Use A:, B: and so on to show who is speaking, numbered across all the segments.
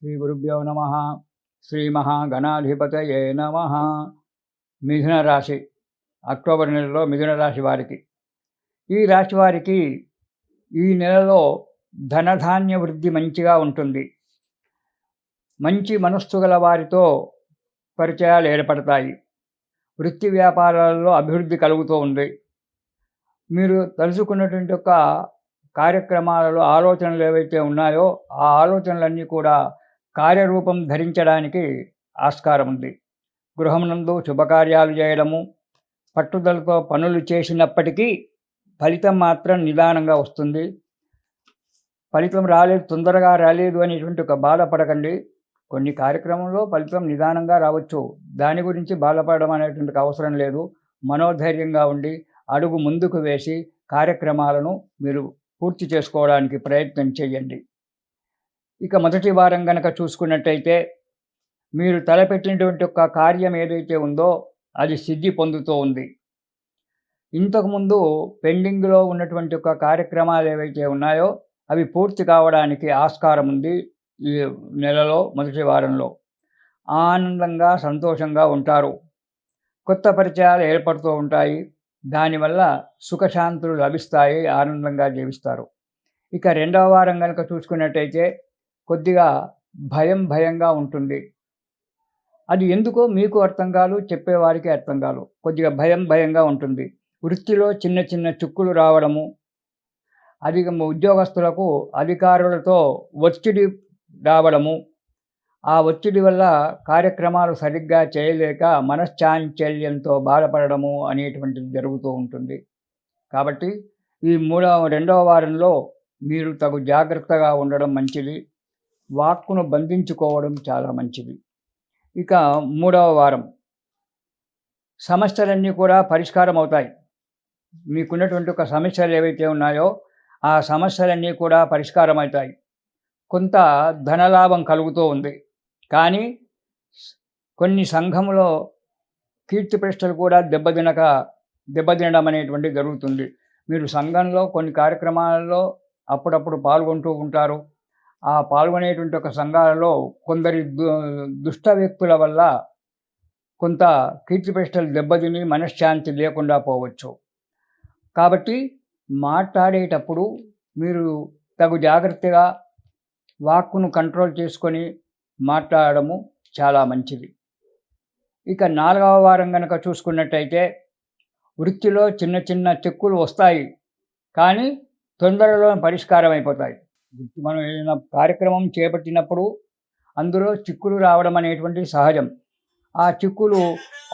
A: శ్రీ గురుభ్యో నమః. శ్రీ మహాగణాధిపతయే నమః. మిథున రాశి, అక్టోబర్ నెలలో మిథున రాశి వారికి, ఈ రాశి వారికి ఈ నెలలో ధనధాన్య వృద్ధి మంచిగా ఉంటుంది. మంచి మనస్సు గల వారితో పరిచయాలు ఏర్పడతాయి. వృత్తి వ్యాపారాలలో అభివృద్ధి కలుగుతూ ఉంది. మీరు తలుచుకున్నటువంటి ఒక కార్యక్రమాలలో ఆలోచనలు ఏవైతే ఉన్నాయో ఆ ఆలోచనలన్నీ కూడా కార్యరూపం ధరించడానికి ఆస్కారం ఉంది. గృహమునందు శుభకార్యాలు చేయడము, పట్టుదలతో పనులు చేసినప్పటికీ ఫలితం మాత్రం నిదానంగా వస్తుంది. ఫలితం రాలేదు, తొందరగా రాలేదు అనేటువంటి ఒక బాధపడకండి. కొన్ని కార్యక్రమంలో ఫలితం నిదానంగా రావచ్చు, దాని గురించి బాధపడడం అనేటువంటి అవసరం లేదు. మనోధైర్యంగా ఉండి అడుగు ముందుకు వేసి కార్యక్రమాలను మీరు పూర్తి చేసుకోవడానికి ప్రయత్నం చేయండి. ఇక మొదటి వారం కనుక చూసుకున్నట్టయితే, మీరు తలపెట్టినటువంటి ఒక కార్యం ఏదైతే ఉందో అది సిద్ధి పొందుతూ ఉంది. ఇంతకుముందు పెండింగ్లో ఉన్నటువంటి ఒక కార్యక్రమాలు ఏవైతే ఉన్నాయో అవి పూర్తి కావడానికి ఆస్కారం ఉంది. ఈ నెలలో మొదటి వారంలో ఆనందంగా సంతోషంగా ఉంటారు. కొత్త పరిచయాలు ఏర్పడుతూ ఉంటాయి. దానివల్ల సుఖశాంతులు లభిస్తాయి, ఆనందంగా జీవిస్తారు. ఇక రెండవ వారం కనుక చూసుకున్నట్టయితే కొద్దిగా భయంగా ఉంటుంది. అది ఎందుకో మీకు అర్థం కాదు, చెప్పేవారికి అర్థం కాదు. కొద్దిగా భయంగా ఉంటుంది. వృత్తిలో చిన్న చిన్న చిక్కులు రావడము, ఉద్యోగస్తులకు అధికారులతో ఒత్తిడి రావడము, ఆ ఒత్తిడి వల్ల కార్యక్రమాలు సరిగ్గా చేయలేక మనశ్చాంచల్యంతో బాధపడము అనేటువంటిది జరుగుతూ ఉంటుంది. కాబట్టి ఈ రెండవ వారంలో మీరు తగు జాగ్రత్తగా ఉండడం మంచిది. వాక్కును బంధించుకోవడం చాలా మంచిది. ఇక మూడవ వారం సమస్యలన్నీ కూడా పరిష్కారం అవుతాయి. మీకున్నటువంటి ఒక సమస్యలు ఏవైతే ఉన్నాయో ఆ సమస్యలన్నీ కూడా పరిష్కారం అవుతాయి. కొంత ధనలాభం కలుగుతూ ఉంది. కానీ కొన్ని సంఘంలో కీర్తి ప్రతిష్టలు కూడా దెబ్బతినడం అనేటువంటిది జరుగుతుంది. మీరు సంఘంలో కొన్ని కార్యక్రమాలలో అప్పుడప్పుడు పాల్గొంటూ ఉంటారు. ఆ పాల్గొనేటువంటి ఒక సంఘాలలో కొందరి దుష్ట వ్యక్తుల వల్ల కొంత కీర్తి ప్రతిష్టలు దెబ్బతిని మనశ్శాంతి లేకుండా పోవచ్చు. కాబట్టి మాట్లాడేటప్పుడు మీరు తగు జాగ్రత్తగా వాక్కును కంట్రోల్ చేసుకొని మాట్లాడము చాలా మంచిది. ఇక నాలుగవ వారం కనుక చూసుకున్నట్టయితే వృత్తిలో చిన్న చిన్న చిక్కులు వస్తాయి, కానీ తొందరలో పరిష్కారం అయిపోతాయి. మనం ఏదైనా కార్యక్రమం చేపట్టినప్పుడు అందులో చిక్కులు రావడం అనేటువంటిది సహజం. ఆ చిక్కులు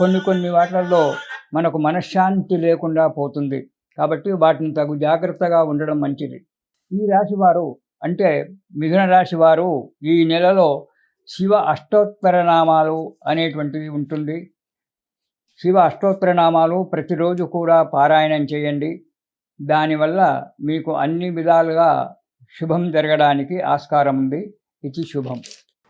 A: కొన్ని వాటిల్లో మనకు మనశ్శాంతి లేకుండా పోతుంది. కాబట్టి వాటిని తగు జాగ్రత్తగా ఉండడం మంచిది. ఈ రాశివారు అంటే మిథున రాశి వారు ఈ నెలలో శివ అష్టోత్తర నామాలు అనేటువంటివి ఉంటుంది. శివ అష్టోత్తర నామాలు ప్రతిరోజు కూడా పారాయణం చేయండి. దానివల్ల మీకు అన్ని విధాలుగా శుభం జరగడానికి ఆస్కారం ఉంది. ఇది శుభం.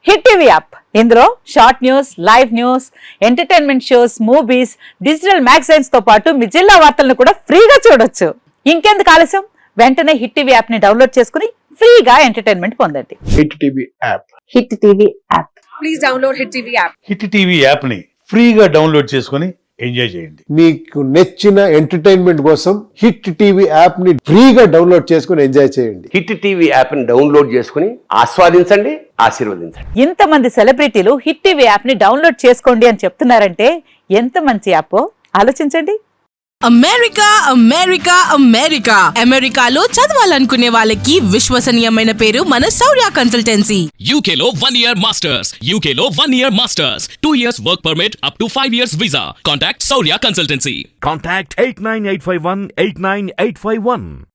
B: హిట్ టీవీ యాప్, ఇందులో short news, live news, entertainment shows, movies, digital magazines తో పాటు మీ జిల్లా వార్తలను కూడా ఫ్రీగా చూడొచ్చు. ఇంకెందుకు ఆలస్యం, వెంటనే హిట్ టీవీ యాప్ ని డౌన్లోడ్ చేసుకుని ఫ్రీగా ఎంటర్టైన్మెంట్ పొందండి.
C: Hit TV app.
B: Hit TV app.
D: Please download hit TV app.
E: Hit TV app ని ఫ్రీగా డౌన్లోడ్ చేసుకుని ఎంజాయ్ చేయండి.
C: మీకు నచ్చిన ఎంటర్టైన్మెంట్ కోసం హిట్ టీవీ యాప్ ని ఫ్రీగా డౌన్లోడ్ చేసుకుని ఎంజాయ్ చేయండి.
F: హిట్ టీవీ యాప్ ని డౌన్లోడ్ చేసుకుని ఆస్వాదించండి, ఆశీర్వదించండి.
B: ఇంతమంది సెలబ్రిటీలు హిట్ టీవీ యాప్ ని డౌన్లోడ్ చేసుకోండి అని చెప్తున్నారంటే ఎంత మంచి యాప్ ఆలోచించండి.
G: అమెరికా అమెరికాలో చదవాలనుకునే వాళ్ళకి విశ్వసనీయమైన పేరు మన శౌర్య కన్సల్టెన్సీ.
H: UK లో 1 year masters, UK లో 1 year masters, 2 years work permit up to 5 years visa. Contact Saurya Consultancy.
I: Contact 89851 89851.